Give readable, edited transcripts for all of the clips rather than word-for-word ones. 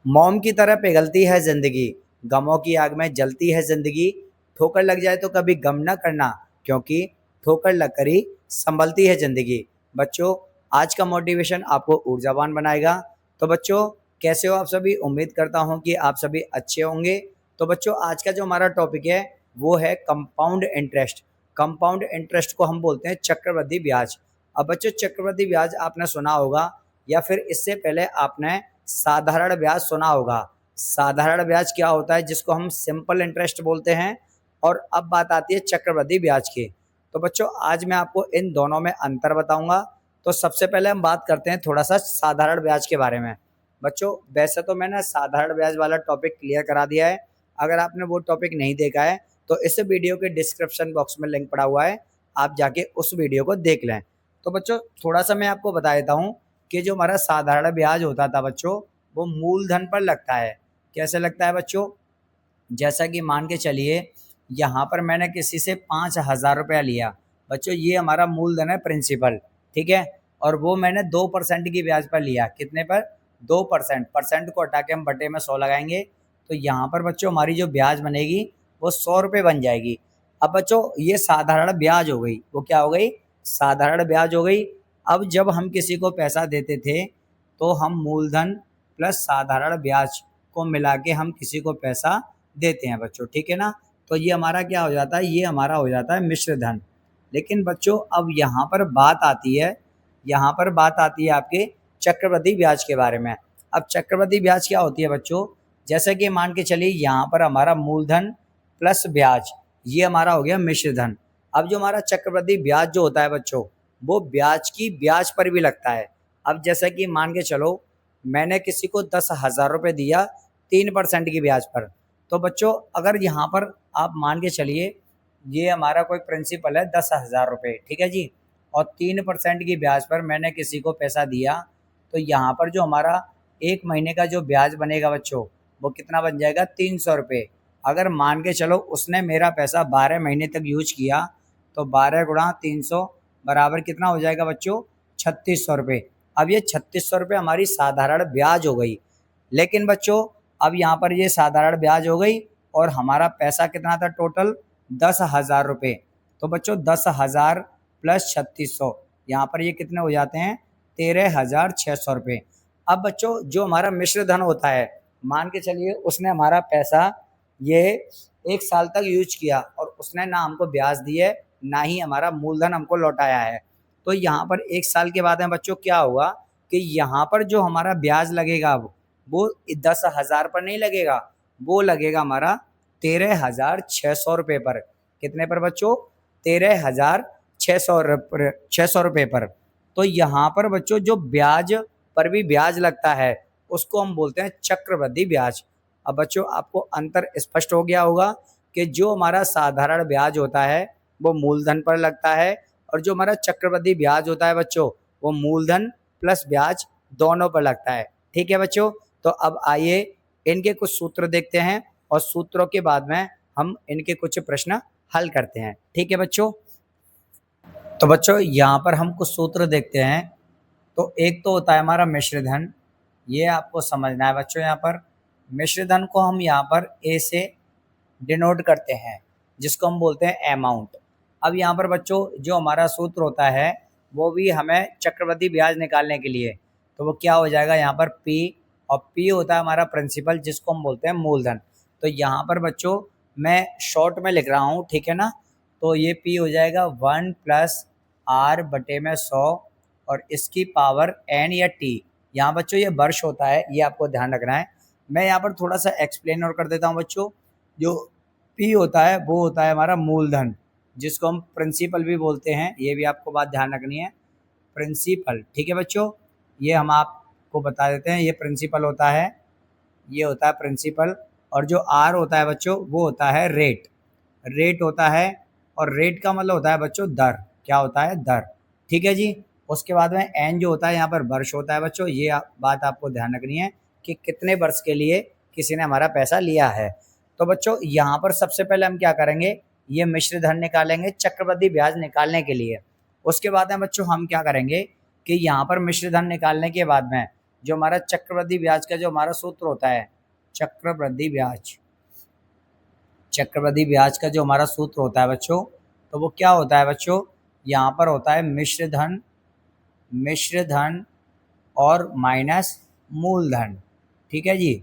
मोम की तरह पिघलती है ज़िंदगी, गमों की आग में जलती है ज़िंदगी। ठोकर लग जाए तो कभी गम ना करना, क्योंकि ठोकर लगकर ही संभलती है ज़िंदगी। बच्चों, आज का मोटिवेशन आपको ऊर्जावान बनाएगा। तो बच्चों, कैसे हो आप सभी? उम्मीद करता हूँ कि आप सभी अच्छे होंगे। तो बच्चों, आज का जो हमारा टॉपिक है वो है कंपाउंड इंटरेस्ट। कंपाउंड इंटरेस्ट को हम बोलते हैं चक्रवृद्धि ब्याज। अब बच्चों, चक्रवृद्धि ब्याज आपने सुना होगा, या फिर इससे पहले आपने साधारण ब्याज सुना होगा। साधारण ब्याज क्या होता है, जिसको हम सिंपल इंटरेस्ट बोलते हैं, और अब बात आती है चक्रवृद्धि ब्याज की। तो बच्चों, आज मैं आपको इन दोनों में अंतर बताऊंगा। तो सबसे पहले हम बात करते हैं थोड़ा सा साधारण ब्याज के बारे में। बच्चों, वैसे तो मैंने साधारण ब्याज वाला टॉपिक क्लियर करा दिया है। अगर आपने वो टॉपिक नहीं देखा है तो इस वीडियो के डिस्क्रिप्शन बॉक्स में लिंक पड़ा हुआ है, आप जाके उस वीडियो को देख लें। तो बच्चों, थोड़ा सा मैं आपको बता देता हूँ कि जो हमारा साधारण ब्याज होता था बच्चों, वो मूलधन पर लगता है। कैसे लगता है बच्चों? जैसा कि मान के चलिए, यहाँ पर मैंने किसी से 5,000 रुपया लिया। बच्चों, ये हमारा मूलधन है, प्रिंसिपल, ठीक है। और वो मैंने 2% की ब्याज पर लिया। कितने पर? 2%। परसेंट को हटा के हम बटे में 100 लगाएंगे, तो यहाँ पर बच्चों हमारी जो ब्याज बनेगी वो 100 रुपये बन जाएगी। अब बच्चों, ये साधारण ब्याज हो गई। वो क्या हो गई? साधारण ब्याज हो गई। अब जब हम किसी को पैसा देते थे तो हम मूलधन प्लस साधारण ब्याज को मिला के हम किसी को पैसा देते हैं बच्चों, ठीक है ना। तो ये हमारा क्या हो जाता है? ये हमारा हो जाता है मिश्र धन। लेकिन बच्चों, अब यहाँ पर बात आती है आपके चक्रवृद्धि ब्याज के बारे में। अब चक्रवृद्धि ब्याज क्या होती है बच्चों? जैसे कि मान के चलिए, यहाँ पर हमारा मूलधन प्लस ब्याज, ये हमारा हो गया मिश्र धन। अब जो हमारा चक्रवृद्धि ब्याज जो होता है बच्चों, वो ब्याज की ब्याज पर भी लगता है। अब जैसे कि मान के चलो, मैंने किसी को 10,000 रुपये दिया 3% की ब्याज पर। तो बच्चों, अगर यहाँ पर आप मान के चलिए, ये हमारा कोई प्रिंसिपल है 10,000 रुपये, ठीक है जी, और 3% की ब्याज पर मैंने किसी को पैसा दिया, तो यहाँ पर जो हमारा एक महीने का जो ब्याज बनेगा बच्चों, वो कितना बन जाएगा? 300 रुपये। अगर मान के चलो उसने मेरा पैसा 12 महीने तक यूज किया, तो 12 गुणा 300 बराबर कितना हो जाएगा बच्चों? 3600 रुपये। अब ये 3600 रुपये हमारी साधारण ब्याज हो गई। लेकिन बच्चों, अब यहाँ पर ये साधारण ब्याज हो गई, और हमारा पैसा कितना था टोटल? 10,000 रुपये। तो बच्चों, 10,000 प्लस 3600, यहाँ पर ये कितने हो जाते हैं? 13,600 रुपये। अब बच्चों, जो हमारा मिश्र धन होता है, मान के चलिए उसने हमारा पैसा ये 1 साल तक यूज किया, और उसने ना हमको ब्याज दिए, ना ही हमारा मूलधन हमको लौटाया है। तो यहाँ पर 1 साल के बाद में बच्चों क्या होगा कि यहाँ पर जो हमारा ब्याज लगेगा, अब वो 10,000 पर नहीं लगेगा, वो लगेगा हमारा 13,600 रुपये पर। कितने पर बच्चों? 13,600 रुपये पर। तो यहाँ पर बच्चों जो ब्याज पर भी ब्याज लगता है, उसको हम बोलते हैं चक्रवृद्धि ब्याज। अब बच्चों, आपको अंतर स्पष्ट हो गया होगा कि जो हमारा साधारण ब्याज होता है वो मूलधन पर लगता है, और जो हमारा चक्रवृद्धि ब्याज होता है बच्चों, वो मूलधन प्लस ब्याज दोनों पर लगता है, ठीक है बच्चों। तो अब आइए इनके कुछ सूत्र देखते हैं, और सूत्रों के बाद में हम इनके कुछ प्रश्न हल करते हैं, ठीक है बच्चों। तो बच्चों, यहाँ पर हम कुछ सूत्र देखते हैं। तो एक तो होता है हमारा मिश्र धन, ये आपको समझना है बच्चों। यहाँ पर मिश्र धन को हम यहाँ पर ए से डिनोट करते हैं, जिसको हम बोलते हैं अमाउंट। अब यहाँ पर बच्चों जो हमारा सूत्र होता है, वो भी हमें चक्रवृद्धि ब्याज निकालने के लिए, तो वो क्या हो जाएगा यहाँ पर? पी, और पी होता है हमारा प्रिंसिपल, जिसको हम बोलते हैं मूलधन। तो यहाँ पर बच्चों मैं शॉर्ट में लिख रहा हूँ, ठीक है ना। तो ये पी हो जाएगा 1+r/100, और इसकी पावर n या t। यहाँ बच्चों ये वर्ष होता है, ये आपको ध्यान रखना है। मैं यहाँ पर थोड़ा सा एक्सप्लेन और कर देता हूँ बच्चों। जो P होता है वो होता है हमारा मूलधन, जिसको हम प्रिंसिपल भी बोलते हैं, ये भी आपको बात ध्यान रखनी है, प्रिंसिपल, ठीक है बच्चों। ये हम आपको बता देते हैं, ये प्रिंसिपल होता है, ये होता है प्रिंसिपल। और जो R होता है बच्चों, वो होता है रेट, रेट होता है। और रेट का मतलब होता है बच्चों दर, क्या होता है? दर, ठीक है जी। उसके बाद में एन जो होता है यहाँ पर वर्ष होता है बच्चों। ये बात आपको ध्यान रखनी है कि कितने वर्ष के लिए किसी ने हमारा पैसा लिया है। तो बच्चों यहाँ पर सबसे पहले हम क्या करेंगे? ये मिश्र धन निकालेंगे चक्रवृद्धि ब्याज निकालने के लिए। उसके बाद में बच्चों हम क्या करेंगे कि यहाँ पर मिश्र धन निकालने के बाद में जो हमारा चक्रवृद्धि ब्याज का जो हमारा सूत्र होता है, चक्रवृद्धि ब्याज का जो हमारा सूत्र होता है बच्चों, तो वो क्या होता है बच्चों, यहाँ पर होता है मिश्र धन और माइनस मूलधन। ठीक है जी,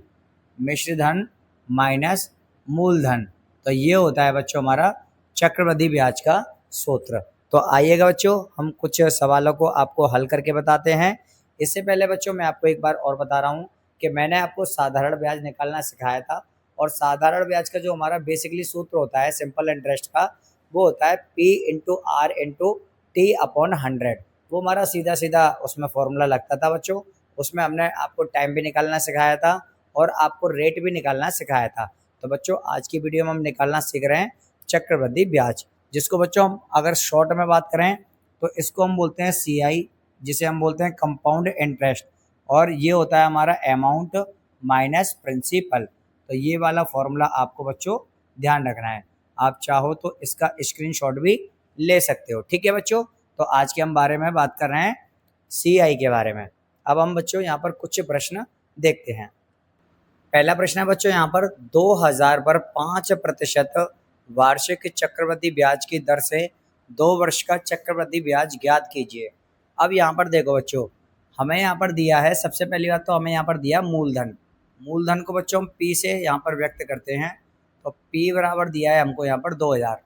मिश्र धन माइनस मूलधन, तो ये होता है बच्चों हमारा चक्रवृद्धि ब्याज का सूत्र। तो आइएगा बच्चों, हम कुछ सवालों को आपको हल करके बताते हैं। इससे पहले बच्चों मैं आपको एक बार और बता रहा हूँ कि मैंने आपको साधारण ब्याज निकालना सिखाया था, और साधारण ब्याज का जो हमारा बेसिकली सूत्र होता है सिंपल इंटरेस्ट का, वो होता है P into R into T upon 100। वो हमारा सीधा सीधा उसमें फॉर्मूला लगता था बच्चों। उसमें हमने आपको टाइम भी निकालना सिखाया था और आपको रेट भी निकालना सिखाया था। तो बच्चों आज की वीडियो में हम निकालना सीख रहे हैं चक्रवृद्धि ब्याज, जिसको बच्चों हम अगर शॉर्ट में बात करें तो इसको हम बोलते हैं CI, जिसे हम बोलते हैं कंपाउंड इंटरेस्ट, और ये होता है हमारा अमाउंट माइनस प्रिंसिपल। तो ये वाला फॉर्मूला आपको बच्चों ध्यान रखना है। आप चाहो तो इसका स्क्रीनशॉट भी ले सकते हो। ठीक है बच्चों, तो आज के हम बारे में बात कर रहे हैं CI के बारे में। अब हम बच्चों यहाँ पर कुछ प्रश्न देखते हैं। पहला प्रश्न है बच्चों यहाँ पर, 2000 पर 5% वार्षिक चक्रवृद्धि ब्याज की दर से 2 वर्ष का चक्रवृद्धि ब्याज ज्ञात कीजिए। अब यहाँ पर देखो बच्चों, हमें यहाँ पर दिया है, सबसे पहली बात तो हमें यहाँ पर दिया मूलधन। मूलधन को बच्चों हम P से यहाँ पर व्यक्त करते हैं, तो P बराबर दिया है हमको यहाँ पर 2000।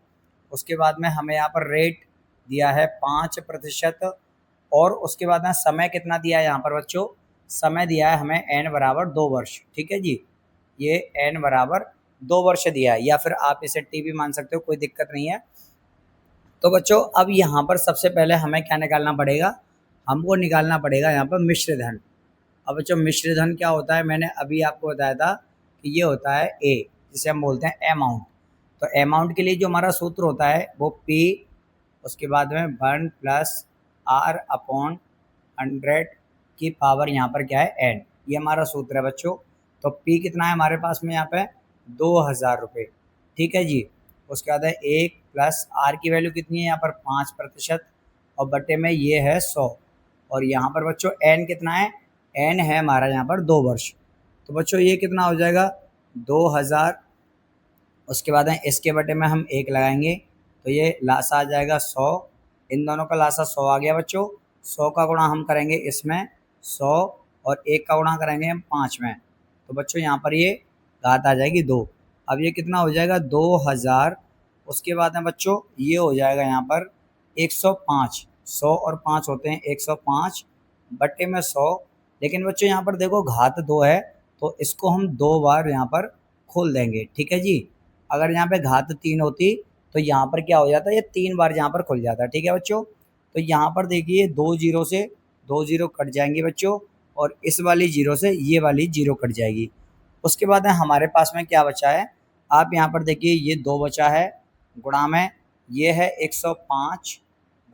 उसके बाद में हमें यहाँ पर रेट दिया है 5%, और उसके बाद में समय कितना दिया है यहाँ पर बच्चों, समय दिया है हमें n बराबर 2 वर्ष। ठीक है जी, ये n बराबर 2 वर्ष दिया है, या फिर आप इसे T भी मान सकते हो, कोई दिक्कत नहीं है। तो बच्चों अब यहाँ पर सबसे पहले हमें क्या निकालना पड़ेगा, हमको निकालना पड़ेगा यहाँ पर मिश्र धन। अब बच्चों मिश्र धन क्या होता है, मैंने अभी आपको बताया था कि ये होता है A, जिसे हम बोलते हैं अमाउंट। तो अमाउंट के लिए जो हमारा सूत्र होता है वो P, उसके बाद में 1 प्लस R अपॉन 100 की पावर यहाँ पर क्या है n, ये हमारा सूत्र है बच्चों। तो P कितना है हमारे पास में यहाँ पे 2000 रुपये। ठीक है जी, उसके बाद है 1 प्लस R की वैल्यू कितनी है यहाँ पर 5%, और बटे में ये है 100, और यहाँ पर बच्चों n कितना है, n है हमारा यहाँ पर 2 वर्ष। तो बच्चों ये कितना हो जाएगा 2000, उसके बाद है इसके बटे में हम 1 लगाएंगे, तो ये लासा आ जाएगा 100, इन दोनों का लासा 100 आ गया बच्चों। 100 का गुणा हम करेंगे इसमें 100, और 1 का गुणा करेंगे हम 5 में, तो बच्चों यहाँ पर ये घात आ जाएगी 2। अब ये कितना हो जाएगा 2000, उसके बाद में बच्चों ये हो जाएगा यहाँ पर 105, 100 और 5 होते हैं 105 बटे में 100। लेकिन बच्चों यहाँ पर देखो घात 2 है, तो इसको हम 2 बार यहाँ पर खोल देंगे। ठीक है जी, अगर यहाँ पे घात 3 होती तो यहाँ पर क्या हो जाता है, ये 3 बार यहाँ पर खुल जाता है। ठीक है बच्चों, तो यहाँ पर देखिए 2 जीरो से 2 जीरो कट जाएंगे बच्चों, और इस वाली जीरो से ये वाली जीरो कट जाएगी। उसके बाद है हमारे पास में क्या बचा है, आप यहाँ पर देखिए ये 2 बचा है, गुणा में ये है 105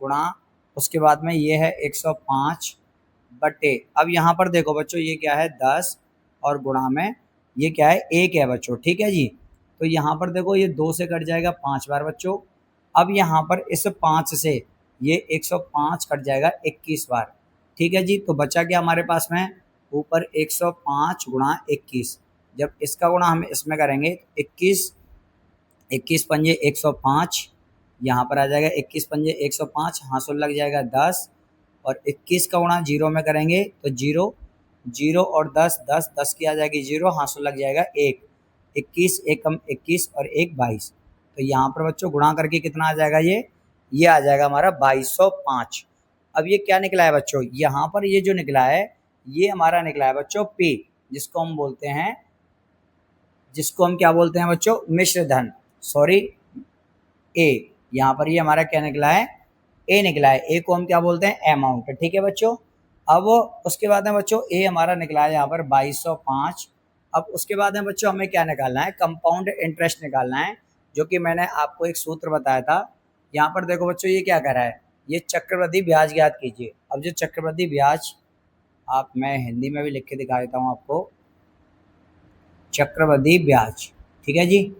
गुणा, उसके बाद में ये है 105 बटे, अब यहाँ पर देखो बच्चों ये क्या है 10, और गुणा में ये क्या है 1 है बच्चों। ठीक है जी, तो यहाँ पर देखो ये 2 से कट जाएगा 5 बार बच्चों। अब यहाँ पर इस 5 से ये 105 कट जाएगा 21 बार। ठीक है जी, तो बचा क्या हमारे पास में, ऊपर 105 गुणा 21, जब इसका गुणा हम इसमें करेंगे 21 पंजे 105, यहाँ पर आ जाएगा 21 पंजे 105, हासुल लग जाएगा 10, और 21 का गुणा जीरो में करेंगे तो जीरो, जीरो और 10 10 10 की आ जाएगी जीरो, हासुल लग जाएगा 1, 21 एकम 21 और 1 22। तो यहाँ पर बच्चों गुणा करके कितना आ जाएगा, ये आ जाएगा हमारा 2205। अब ये क्या निकला है बच्चों, यहाँ पर ये जो निकला है ये हमारा निकला है बच्चों P, जिसको हम बोलते हैं, जिसको हम क्या बोलते हैं बच्चों, मिश्र धन, सॉरी A। यहाँ पर ये हमारा क्या निकला है, A निकला है। A को हम क्या बोलते हैं, अमाउंट। ठीक है बच्चों, अब उसके बाद में बच्चों A हमारा निकला है यहाँ पर 2205। अब उसके बाद में बच्चों हमें क्या निकालना है, कंपाउंड इंटरेस्ट निकालना है, जो कि मैंने आपको एक सूत्र बताया था। यहाँ पर देखो बच्चों ये क्या कर रहा है, ये चक्रवृद्धि ब्याज ज्ञात कीजिए। अब जो चक्रवृद्धि ब्याज, आप मैं हिंदी में भी लिख के दिखा देता हूँ आपको, चक्रवृद्धि ब्याज। ठीक है जी,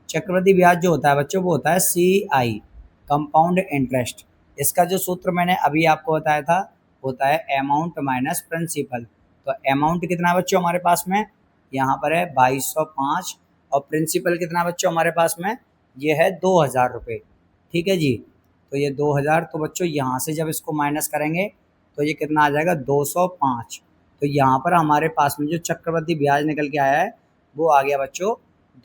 चक्रवृद्धि ब्याज जो होता है बच्चों वो होता है CI, कंपाउंड इंटरेस्ट। इसका जो सूत्र मैंने अभी आपको बताया था होता है अमाउंट माइनस प्रिंसिपल। तो अमाउंट कितना है बच्चों हमारे पास में, यहाँ पर है 2205 और प्रिंसिपल कितना बच्चों हमारे पास में, ये है 2000 रुपये। ठीक है जी, तो ये 2000, तो बच्चों यहाँ से जब इसको माइनस करेंगे तो ये कितना आ जाएगा 205। तो यहाँ पर हमारे पास में जो चक्रवृद्धि ब्याज निकल के आया है वो आ गया बच्चों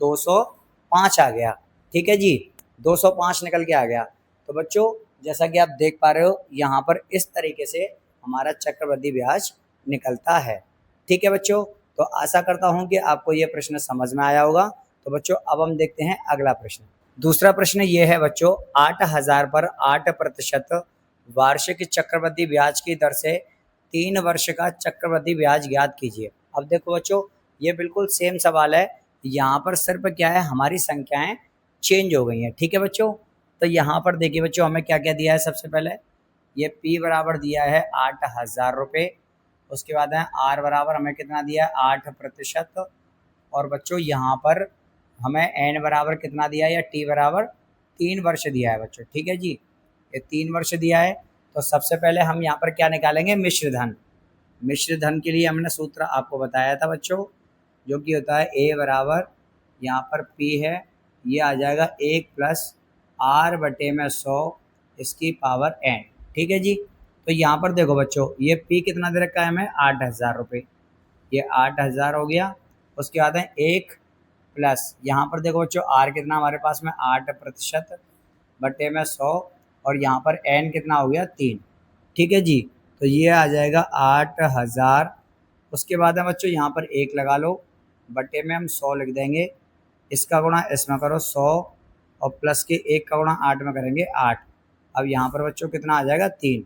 205 आ गया। ठीक है जी, 205 निकल के आ गया। तो बच्चों जैसा कि आप देख पा रहे हो यहाँ पर इस तरीके से हमारा चक्रवृद्धि ब्याज निकलता है। ठीक है बच्चों, तो आशा करता हूँ कि आपको ये प्रश्न समझ में आया होगा। तो बच्चों अब हम देखते हैं अगला प्रश्न। दूसरा प्रश्न ये है बच्चों, 8000 पर 8% वार्षिक चक्रवृद्धि ब्याज की दर से 3 वर्ष का चक्रवृद्धि ब्याज ज्ञात कीजिए। अब देखो बच्चों ये बिल्कुल सेम सवाल है, यहाँ पर सिर्फ क्या है हमारी संख्याएं चेंज हो गई हैं। ठीक है बच्चों, तो यहाँ पर देखिए बच्चों हमें क्या क्या दिया है, सबसे पहले ये P बराबर दिया है 8000 रुपये, उसके बाद है R बराबर हमें कितना दिया है 8%, और बच्चों यहाँ पर हमें N बराबर कितना दिया है या T बराबर 3 वर्ष दिया है बच्चों। ठीक है जी, ये 3 वर्ष दिया है। तो सबसे पहले हम यहाँ पर क्या निकालेंगे, मिश्र धन। मिश्र धन के लिए हमने सूत्र आपको बताया था बच्चों, जो कि होता है A बराबर यहाँ पर P है, ये आ जाएगा 1 + R बटे में 100 इसकी पावर N। ठीक है जी, तो यहाँ पर देखो बच्चों ये P कितना दे रखा है हमें 8000 रुपये, ये 8000 हो गया। उसके बाद है 1 प्लस यहाँ पर देखो बच्चों R कितना हमारे पास में 8% बटे में 100, और यहाँ पर N कितना हो गया 3। ठीक है जी, तो ये आ जाएगा 8000। उसके बाद है बच्चों यहाँ पर 1 लगा लो, बटे में हम 100 लिख देंगे, इसका गुणा इसमें करो 100 और प्लस के 1 का गुणा 8 में करेंगे 8। अब यहाँ पर बच्चों कितना आ जाएगा 3।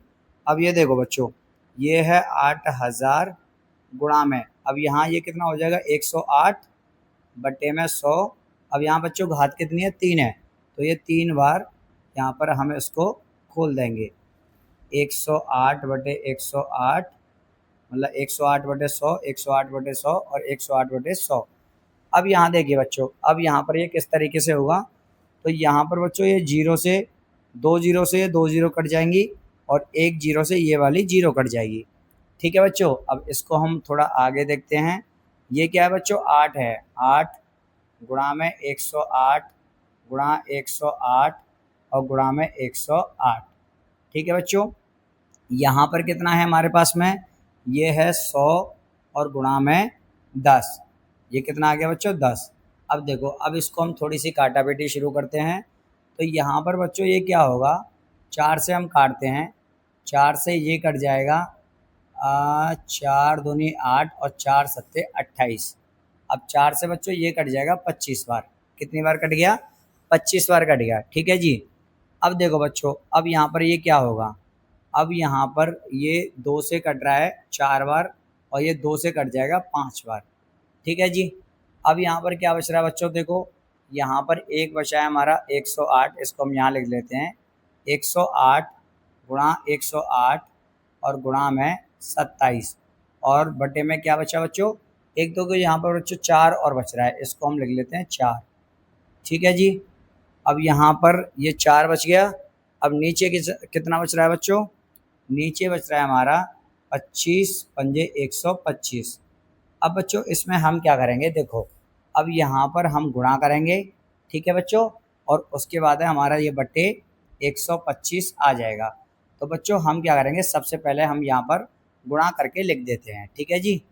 अब ये देखो बच्चों ये है 8000 गुणा में, अब यहाँ ये कितना हो जाएगा 108 बटे में 100। अब यहाँ बच्चों घात कितनी है 3 है, तो ये 3 बार यहाँ पर हम इसको खोल देंगे, 108 बटे 108 मतलब 108 बटे 100, 108 बटे 100 और 108 बटे 100। अब यहाँ देखिए बच्चों, अब यहाँ पर ये किस तरीके से होगा, तो यहाँ पर बच्चों ये 0 से 2 0 से 2 0 कट जाएंगी और 1 0 से ये वाली 0 कट जाएगी। ठीक है बच्चों, अब इसको हम थोड़ा आगे देखते हैं। ये क्या है बच्चों 8 है, 8 गुणा में 108 गुणा 108 और गुणा में 108। ठीक है बच्चों, यहाँ पर कितना है हमारे पास में, ये है 100 और गुणा में 10, ये कितना आ गया बच्चों 10। अब देखो अब इसको हम थोड़ी सी काटापेटी शुरू करते हैं। तो यहाँ पर बच्चों ये क्या होगा, 4 से हम काटते हैं, 4 से ये कट जाएगा 4 दूनी 8 और 4 सत्ते 28। अब 4 से बच्चों ये कट जाएगा 25 बार, कितनी बार कट गया 25 बार कट गया। ठीक है जी, अब देखो बच्चों अब यहाँ पर ये क्या होगा, अब यहाँ पर ये 2 से कट रहा है 4 बार और ये 2 से कट जाएगा 5 बार। ठीक है जी, अब यहाँ पर क्या बच रहा है बच्चों, देखो यहाँ पर एक बचा है हमारा 108, इसको हम यहाँ लिख लेते हैं 108 गुणा 108 और गुणा में 27 और बटे में क्या बचा बच्चों, एक दो को यहाँ पर बच्चों 4 और बच रहा है, इसको हम लिख लेते हैं 4। ठीक है जी, अब यहाँ पर ये 4 बच गया। अब नीचे कितना बच रहा है बच्चों, नीचे बच रहा है हमारा 25 पंजे 125। अब बच्चों इसमें हम क्या करेंगे, देखो अब यहाँ पर हम गुणा करेंगे। ठीक है बच्चों, और उसके बाद है हमारा ये बटे 125 आ जाएगा। तो बच्चों हम क्या करेंगे, सबसे पहले हम यहाँ पर गुणा करके लिख देते हैं। ठीक है जी,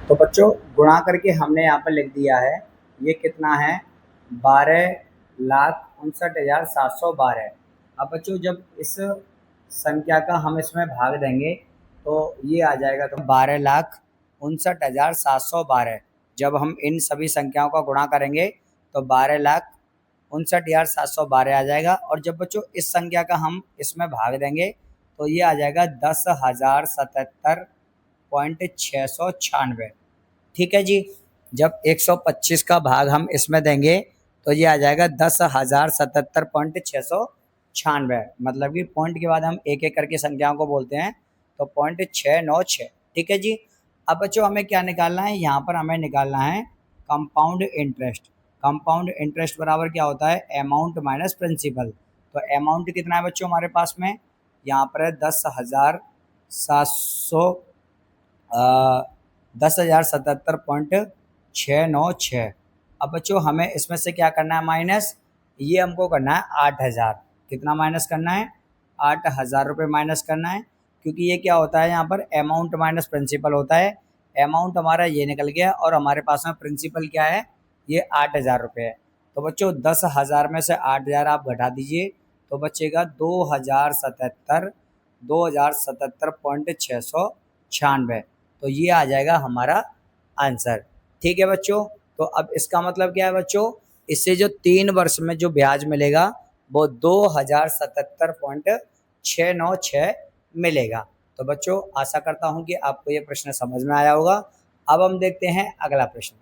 तो बच्चों गुणा करके हमने यहाँ पर लिख दिया है, ये कितना है 12,59,712। अब बच्चों जब इस संख्या का हम इसमें भाग देंगे तो ये आ जाएगा तो 12,59,712। जब हम इन सभी संख्याओं का गुणा करेंगे तो 12,59,712 आ जाएगा, और जब बच्चों इस संख्या का हम इसमें भाग देंगे तो ये आ जाएगा 10,077.696। ठीक है जी, जब 125 का भाग हम इसमें देंगे तो ये आ जाएगा 10,077.696, मतलब कि पॉइंट के बाद हम एक एक करके संख्याओं को बोलते हैं तो 0.696। ठीक है जी, अब बच्चों हमें क्या निकालना है, यहाँ पर हमें निकालना है कंपाउंड इंटरेस्ट। कंपाउंड इंटरेस्ट बराबर क्या होता है, अमाउंट माइनस प्रिंसिपल। तो अमाउंट कितना है बच्चों हमारे पास में, यहाँ पर है 10,700 10,077.696। अब बच्चों हमें इसमें से क्या करना है माइनस, ये हमको करना है 8,000। कितना माइनस करना है, 8,000 रुपये माइनस करना है, क्योंकि ये क्या होता है यहाँ पर अमाउंट माइनस प्रिंसिपल होता है। अमाउंट हमारा ये निकल गया और हमारे पास में प्रिंसिपल क्या है, ये 8,000 रुपये है। तो बच्चों 10,000 में से 8,000 आप घटा दीजिए तो बचेगा 2,077.696। तो ये आ जाएगा हमारा आंसर। ठीक है बच्चों, तो अब इसका मतलब क्या है बच्चों, इससे जो 3 वर्ष में जो ब्याज मिलेगा वो 2,077.696 मिलेगा। तो बच्चों आशा करता हूँ कि आपको ये प्रश्न समझ में आया होगा। अब हम देखते हैं अगला प्रश्न।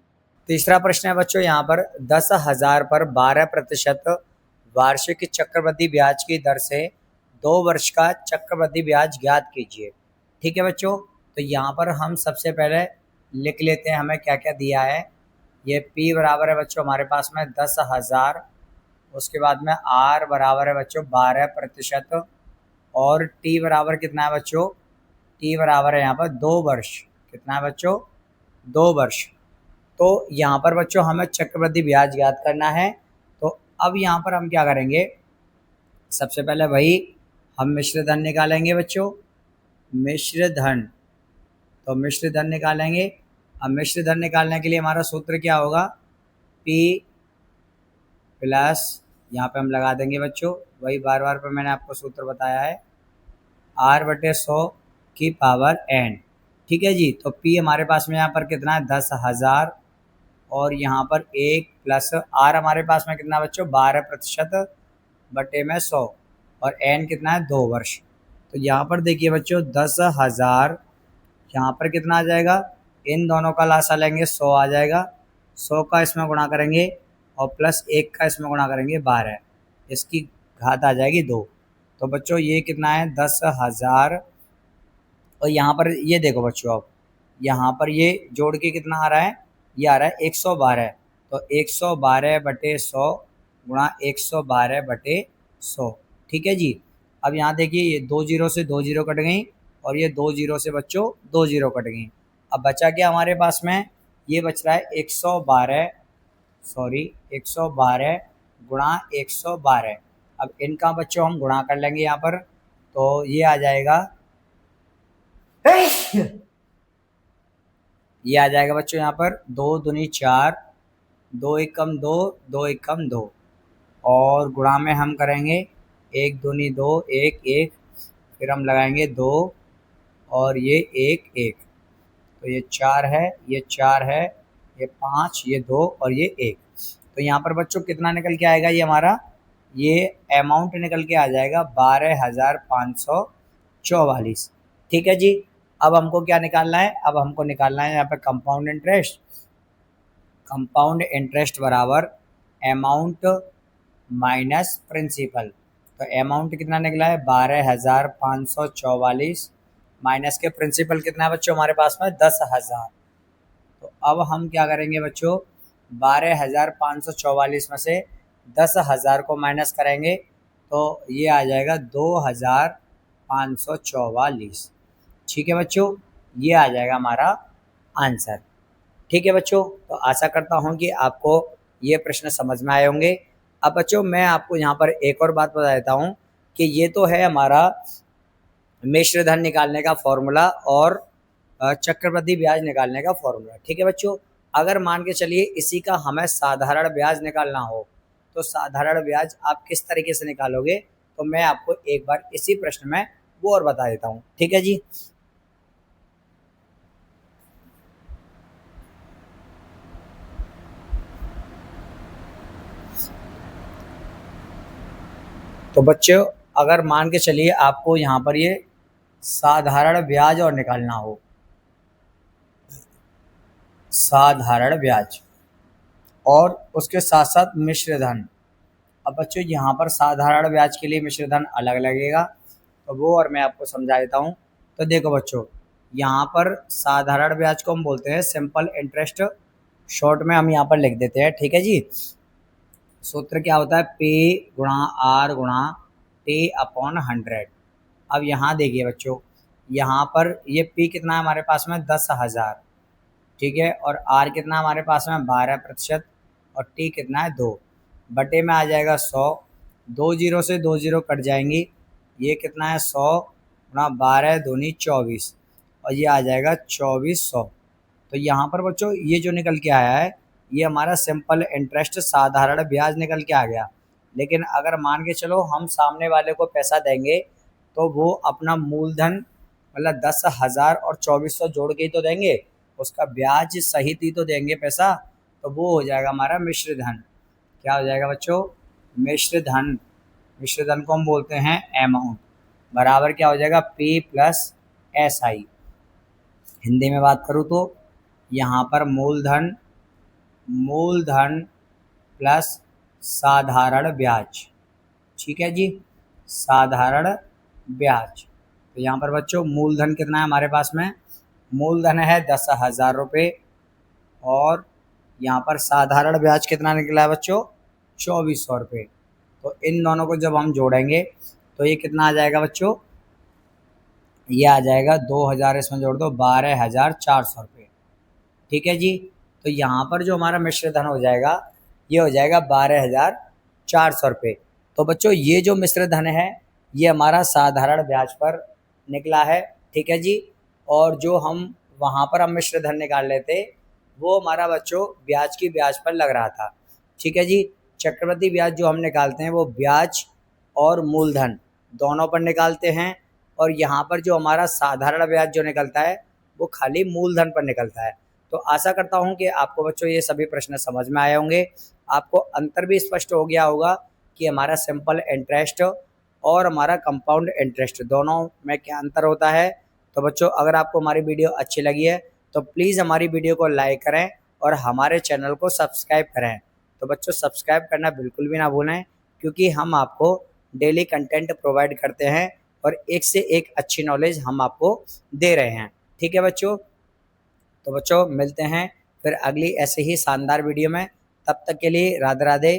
तीसरा प्रश्न है बच्चों यहाँ पर 10,000 पर 12% वार्षिक चक्रवृद्धि ब्याज की दर से 2 वर्ष का चक्रवृद्धि ब्याज ज्ञात कीजिए। ठीक है बच्चों, तो यहाँ पर हम सबसे पहले लिख लेते हैं हमें क्या क्या दिया है। ये P बराबर है बच्चों हमारे पास में 10,000, उसके बाद में R बराबर है बच्चों 12% और T बराबर कितना है बच्चों, T बराबर है यहाँ पर 2 वर्ष। कितना है बच्चों, 2 वर्ष। तो यहाँ पर बच्चों हमें चक्रवृद्धि ब्याज ज्ञात करना है। तो अब यहाँ पर हम क्या करेंगे, सबसे पहले वही हम मिश्र धन निकालेंगे बच्चों, मिश्र धन। तो मिश्र धन निकालेंगे। अब मिश्र धन निकालने के लिए हमारा सूत्र क्या होगा, P प्लस, यहाँ पे हम लगा देंगे बच्चों वही बार बार पर मैंने आपको सूत्र बताया है, R/100 की पावर n। ठीक है जी, तो P हमारे पास में यहाँ पर कितना है 10,000 और यहाँ पर 1 प्लस R हमारे पास में कितना बच्चों 12% बटे में 100 और n कितना है 2 वर्ष। तो यहाँ पर देखिए बच्चों 10,000 यहाँ पर कितना आ जाएगा, इन दोनों का लासा लेंगे 100 आ जाएगा, 100 का इसमें गुणा करेंगे और प्लस 1 का इसमें गुणा करेंगे 12, इसकी घात आ जाएगी 2। तो बच्चों ये कितना है 10,000 और यहाँ पर ये देखो बच्चों, अब यहाँ पर ये जोड़ के कितना आ रहा है, ये आ रहा है 112। तो 112/100 गुणा 112/100। ठीक है जी, अब यहाँ देखिए ये 2 जीरो से 2 जीरो कट गई और ये 2 जीरो से बच्चों 2 जीरो कट गई। अब बचा क्या हमारे पास में, ये बच रहा है 112 गुणा 112। अब इनका बच्चों हम गुणा कर लेंगे यहाँ पर, तो ये आ जाएगा ये आ जाएगा बच्चों यहाँ पर 2 दूनी 4, 2 एकम 2, 2 एकम 2 और गुणा में हम करेंगे 1 दूनी 2, 1 1, फिर हम लगाएंगे 2 और ये 1 1, तो ये 4 है, ये 4 है, ये 5, ये 2 और ये 1। तो यहाँ पर बच्चों कितना निकल के आएगा, ये हमारा ये अमाउंट निकल के आ जाएगा 12,544। ठीक है जी, अब हमको क्या निकालना है, अब हमको निकालना है यहाँ पे कंपाउंड इंटरेस्ट। कंपाउंड इंटरेस्ट बराबर अमाउंट माइनस प्रिंसिपल। तो अमाउंट कितना निकला है 12,544 माइनस के प्रिंसिपल कितना है बच्चों हमारे पास में 10,000। तो अब हम क्या करेंगे बच्चों, 12,544 में से 10,000 को माइनस करेंगे तो ये आ जाएगा 2,544। ठीक है बच्चों, ये आ जाएगा हमारा आंसर। ठीक है बच्चों, तो आशा करता हूँ कि आपको ये प्रश्न समझ में आए होंगे। अब बच्चों मैं आपको यहाँ पर एक और बात बता देता हूँ कि ये तो है हमारा मिश्र धन निकालने का फॉर्मूला और चक्रवृद्धि ब्याज निकालने का फॉर्मूला। ठीक है बच्चों, अगर मान के चलिए इसी का हमें साधारण ब्याज निकालना हो तो साधारण ब्याज आप किस तरीके से निकालोगे, तो मैं आपको एक बार इसी प्रश्न में वो और बता देता हूँ। ठीक है जी, तो बच्चों अगर मान के चलिए आपको यहाँ पर ये साधारण ब्याज और निकालना हो, साधारण ब्याज और उसके साथ साथ मिश्र धन। अब बच्चों यहाँ पर साधारण ब्याज के लिए मिश्र धन अलग लगेगा, तो वो और मैं आपको समझा देता हूँ। तो देखो बच्चों, यहाँ पर साधारण ब्याज को हम बोलते हैं सिंपल इंटरेस्ट, शॉर्ट में हम यहाँ पर लिख देते हैं। ठीक है जी, सूत्र क्या होता है P गुणा R गुणा T/100। अब यहाँ देखिए बच्चों, यहाँ पर ये P कितना है हमारे पास में 10,000, ठीक है, और R कितना हमारे पास में 12% और T कितना है 2, बटे में आ जाएगा 100, 2 जीरो से 2 जीरो कट जाएंगी, ये कितना है 100 गुणा 12 दूनी 24 और ये आ जाएगा 2400। तो यहाँ पर बच्चों ये जो निकल के आया है ये हमारा सिंपल इंटरेस्ट साधारण ब्याज निकल के आ गया। लेकिन अगर मान के चलो हम सामने वाले को पैसा देंगे तो वो अपना मूलधन मतलब 10,000 और 2400 जोड़ के ही तो देंगे, उसका ब्याज सहित ही तो देंगे पैसा, तो वो हो जाएगा हमारा मिश्र धन। क्या हो जाएगा बच्चों? मिश्र धन। मिश्र धन को हम बोलते हैं अमाउंट, बराबर क्या हो जाएगा P प्लस SI। हिंदी में बात करूँ तो यहाँ पर मूलधन प्लस साधारण ब्याज, ठीक है जी, साधारण ब्याज। तो यहाँ पर बच्चों मूलधन कितना है हमारे पास में? मूलधन है 10,000 रुपये और यहाँ पर साधारण ब्याज कितना निकला है बच्चों? 2400 रुपये। तो इन दोनों को जब हम जोड़ेंगे तो ये कितना आ जाएगा बच्चों? ये आ जाएगा 2000, इसमें जोड़ दो 12,400 रुपये, ठीक है जी। तो यहाँ पर जो हमारा मिश्र धन हो जाएगा ये हो जाएगा 12,400 रुपये। तो बच्चों ये जो मिश्र धन है ये हमारा साधारण ब्याज पर निकला है, ठीक है जी। और जो हम वहाँ पर हम मिश्र धन निकाल लेते वो हमारा बच्चों ब्याज की ब्याज पर लग रहा था, ठीक है जी। चक्रवृद्धि ब्याज जो हम निकालते हैं वो ब्याज और मूलधन दोनों पर निकालते हैं, और यहाँ पर जो हमारा साधारण ब्याज जो निकलता है वो खाली मूलधन पर निकलता है। तो आशा करता हूँ कि आपको बच्चों ये सभी प्रश्न समझ में आए होंगे, आपको अंतर भी स्पष्ट हो गया होगा कि हमारा सिंपल इंटरेस्ट और हमारा कंपाउंड इंटरेस्ट दोनों में क्या अंतर होता है। तो बच्चों अगर आपको हमारी वीडियो अच्छी लगी है तो प्लीज़ हमारी वीडियो को लाइक करें और हमारे चैनल को सब्सक्राइब करें। तो बच्चों सब्सक्राइब करना बिल्कुल भी ना भूलें, क्योंकि हम आपको डेली कंटेंट प्रोवाइड करते हैं और एक से एक अच्छी नॉलेज हम आपको दे रहे हैं, ठीक है बच्चों। तो बच्चों मिलते हैं फिर अगली ऐसे ही शानदार वीडियो में, तब तक के लिए राधे राधे,